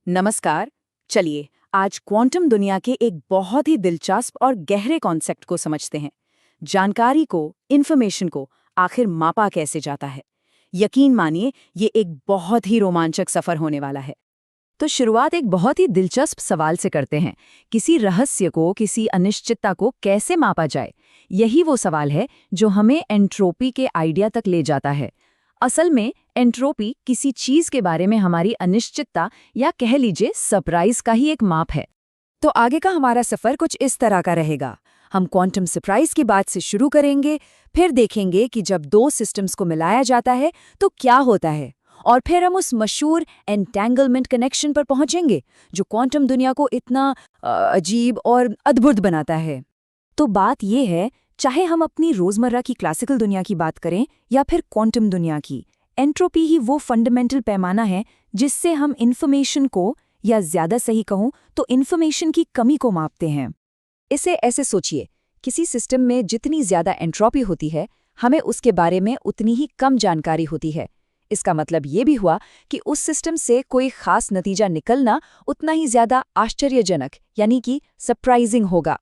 नमस्कार। चलिए आज क्वांटम दुनिया के एक बहुत ही दिलचस्प और गहरे कॉन्सेप्ट को समझते हैं। जानकारी को, इंफॉर्मेशन को आखिर मापा कैसे जाता है। यकीन मानिए ये एक बहुत ही रोमांचक सफर होने वाला है। तो शुरुआत एक बहुत ही दिलचस्प सवाल से करते हैं। किसी रहस्य को, किसी अनिश्चितता को कैसे मापा जाए? यही वो सवाल है जो हमें एंट्रोपी के आइडिया तक ले जाता है। असल में एंट्रोपी किसी चीज के बारे में हमारी अनिश्चितता या कह लीजिए सरप्राइज का ही एक माप है। तो आगे का हमारा सफर कुछ इस तरह का रहेगा। हम क्वांटम सरप्राइज की बात से शुरू करेंगे, फिर देखेंगे कि जब दो सिस्टम्स को मिलाया जाता है तो क्या होता है, और फिर हम उस मशहूर एंटेंगलमेंट कनेक्शन पर पहुंचेंगे जो क्वांटम दुनिया को इतना अजीब और अद्भुत बनाता है। तो बात यह है, चाहे हम अपनी रोजमर्रा की क्लासिकल दुनिया की बात करें या फिर क्वांटम दुनिया की, एंट्रोपी ही वो फंडामेंटल पैमाना है जिससे हम इन्फॉर्मेशन को, या ज्यादा सही कहूं तो इन्फॉर्मेशन की कमी को मापते हैं। इसे ऐसे सोचिए, किसी सिस्टम में जितनी ज्यादा एंट्रोपी होती है, हमें उसके बारे में उतनी ही कम जानकारी होती है। इसका मतलब ये भी हुआ कि उस सिस्टम से कोई खास नतीजा निकलना उतना ही ज्यादा आश्चर्यजनक यानी कि सरप्राइजिंग होगा।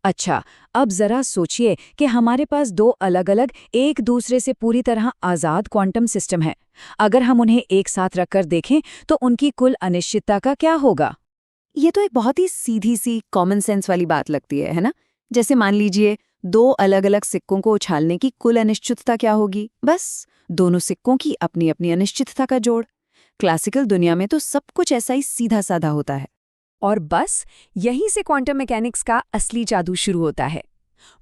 अच्छा, अब जरा सोचिए कि हमारे पास दो अलग अलग, एक दूसरे से पूरी तरह आज़ाद क्वांटम सिस्टम हैं। अगर हम उन्हें एक साथ रखकर देखें तो उनकी कुल अनिश्चितता का क्या होगा? ये तो एक बहुत ही सीधी सी कॉमन सेंस वाली बात लगती है ना? जैसे मान लीजिए दो अलग अलग सिक्कों को उछालने की कुल अनिश्चितता क्या होगी? बस दोनों सिक्कों की अपनी अपनी अनिश्चितता का जोड़। क्लासिकल दुनिया में तो सब कुछ ऐसा ही सीधा साधा होता है। और बस यहीं से क्वांटम मैकेनिक्स का असली जादू शुरू होता है।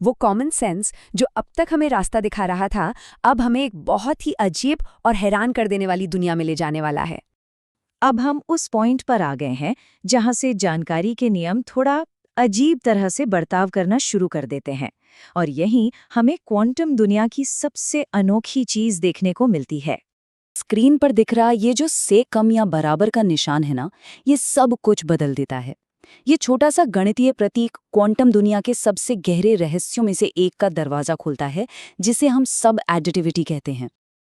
वो कॉमन सेंस जो अब तक हमें रास्ता दिखा रहा था, अब हमें एक बहुत ही अजीब और हैरान कर देने वाली दुनिया में ले जाने वाला है। अब हम उस पॉइंट पर आ गए हैं जहां से जानकारी के नियम थोड़ा अजीब तरह से बर्ताव करना शुरू कर देते हैं, और यहीं हमें क्वांटम दुनिया की सबसे अनोखी चीज देखने को मिलती है। स्क्रीन पर दिख रहा ये जो से कम या बराबर का निशान है ना, ये सब कुछ बदल देता है। ये छोटा सा गणितीय प्रतीक क्वांटम दुनिया के सबसे गहरे रहस्यों में से एक का दरवाजा खोलता है, जिसे हम सब एडिटिविटी कहते हैं।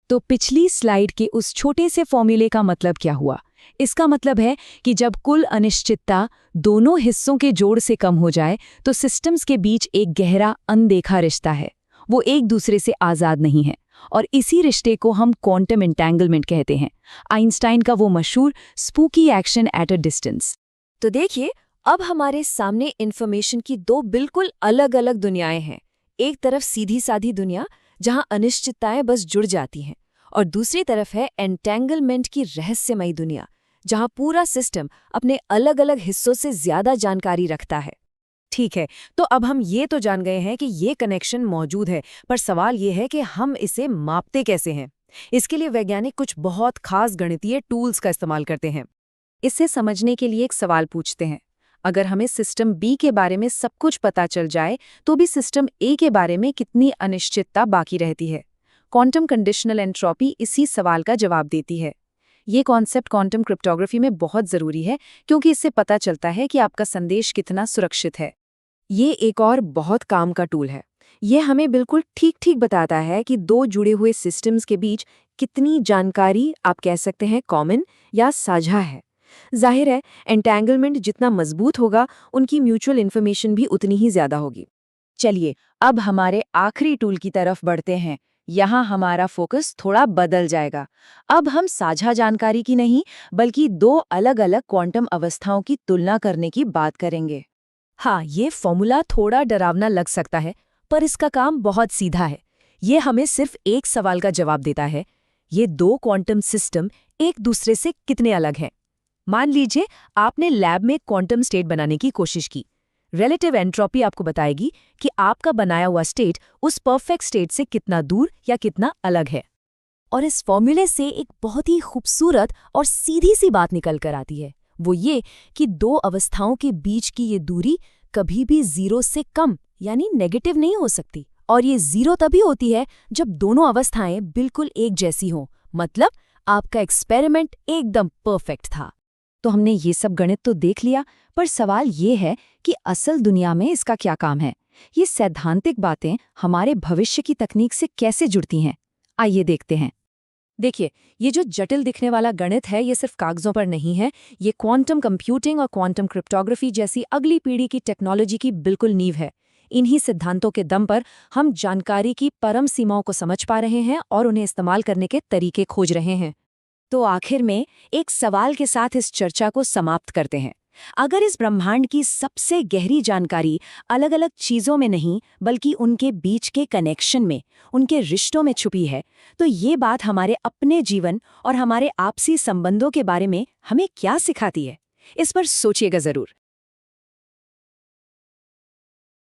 तो पिछली स्लाइड के उस छोटे से फॉर्मूले का मतलब क्या हुआ? इसका मतलब है कि जब कुल अनिश्चितता दोनों हिस्सों के जोड़ से कम हो जाए तो सिस्टम्स के बीच एक गहरा अनदेखा रिश्ता है। वो एक दूसरे से आज़ाद नहीं है, और इसी रिश्ते को हम क्वांटम एंटेंगलमेंट कहते हैं, आइंस्टाइन का वो मशहूर spooky action at a distance. तो देखिए, अब हमारे सामने इन्फॉर्मेशन की दो बिल्कुल अलग अलग दुनियाएं हैं। एक तरफ सीधी साधी दुनिया जहां अनिश्चितताएं बस जुड़ जाती हैं, और दूसरी तरफ है एंटेंगलमेंट की रहस्यमयी दुनिया जहां पूरा सिस्टम अपने अलग अलग हिस्सों से ज्यादा जानकारी रखता है। ठीक है, तो अब हम ये तो जान गए हैं कि ये कनेक्शन मौजूद है, पर सवाल ये है कि हम इसे मापते कैसे हैं। इसके लिए वैज्ञानिक कुछ बहुत खास गणितीय टूल्स का इस्तेमाल करते हैं। इसे समझने के लिए एक सवाल पूछते हैं, अगर हमें सिस्टम बी के बारे में सब कुछ पता चल जाए तो भी सिस्टम ए के बारे में कितनी अनिश्चितता बाकी रहती है? क्वांटम कंडीशनल एंट्रोपी इसी सवाल का जवाब देती है। ये कॉन्सेप्ट क्वांटम क्रिप्टोग्राफी में बहुत ज़रूरी है, क्योंकि इससे पता चलता है कि आपका संदेश कितना सुरक्षित है। ये एक और बहुत काम का टूल है। ये हमें बिल्कुल ठीक ठीक बताता है कि दो जुड़े हुए सिस्टम्स के बीच कितनी जानकारी, आप कह सकते हैं, कॉमन या साझा है। जाहिर है, एंटेंगलमेंट जितना मजबूत होगा, उनकी म्यूचुअल इन्फॉर्मेशन भी उतनी ही ज्यादा होगी। चलिए अब हमारे आखिरी टूल की तरफ बढ़ते हैं। यहाँ हमारा फोकस थोड़ा बदल जाएगा। अब हम साझा जानकारी की नहीं, बल्कि दो अलग अलग क्वांटम अवस्थाओं की तुलना करने की बात करेंगे। हाँ, ये फॉर्मूला थोड़ा डरावना लग सकता है, पर इसका काम बहुत सीधा है। ये हमें सिर्फ एक सवाल का जवाब देता है, ये दो क्वांटम सिस्टम एक दूसरे से कितने अलग हैं। मान लीजिए आपने लैब में क्वांटम स्टेट बनाने की कोशिश की। रिलेटिव एंट्रोपी आपको बताएगी कि आपका बनाया हुआ स्टेट उस परफेक्ट स्टेट से कितना दूर या कितना अलग है। और इस फॉर्मूले से एक बहुत ही खूबसूरत और सीधी सी बात निकल कर आती है, वो ये कि दो अवस्थाओं के बीच की ये दूरी कभी भी 0 से कम यानी नेगेटिव नहीं हो सकती, और ये 0 तभी होती है जब दोनों अवस्थाएं बिल्कुल एक जैसी हों। मतलब आपका एक्सपेरिमेंट एकदम परफेक्ट था। तो हमने ये सब गणित तो देख लिया, पर सवाल ये है कि असल दुनिया में इसका क्या काम है? ये सैद्धांतिक बातें हमारे भविष्य की तकनीक से कैसे जुड़ती हैं? आइए देखते हैं। देखिए, ये जो जटिल दिखने वाला गणित है, ये सिर्फ कागजों पर नहीं है। ये क्वांटम कंप्यूटिंग और क्वांटम क्रिप्टोग्राफी जैसी अगली पीढ़ी की टेक्नोलॉजी की बिल्कुल नींव है। इन्हीं सिद्धांतों के दम पर हम जानकारी की परम सीमाओं को समझ पा रहे हैं और उन्हें इस्तेमाल करने के तरीके खोज रहे हैं। तो आखिर में एक सवाल के साथ इस चर्चा को समाप्त करते हैं। अगर इस ब्रह्मांड की सबसे गहरी जानकारी अलग-अलग चीजों में नहीं, बल्कि उनके बीच के कनेक्शन में, उनके रिश्तों में छुपी है, तो ये बात हमारे अपने जीवन और हमारे आपसी संबंधों के बारे में हमें क्या सिखाती है? इस पर सोचिएगा जरूर।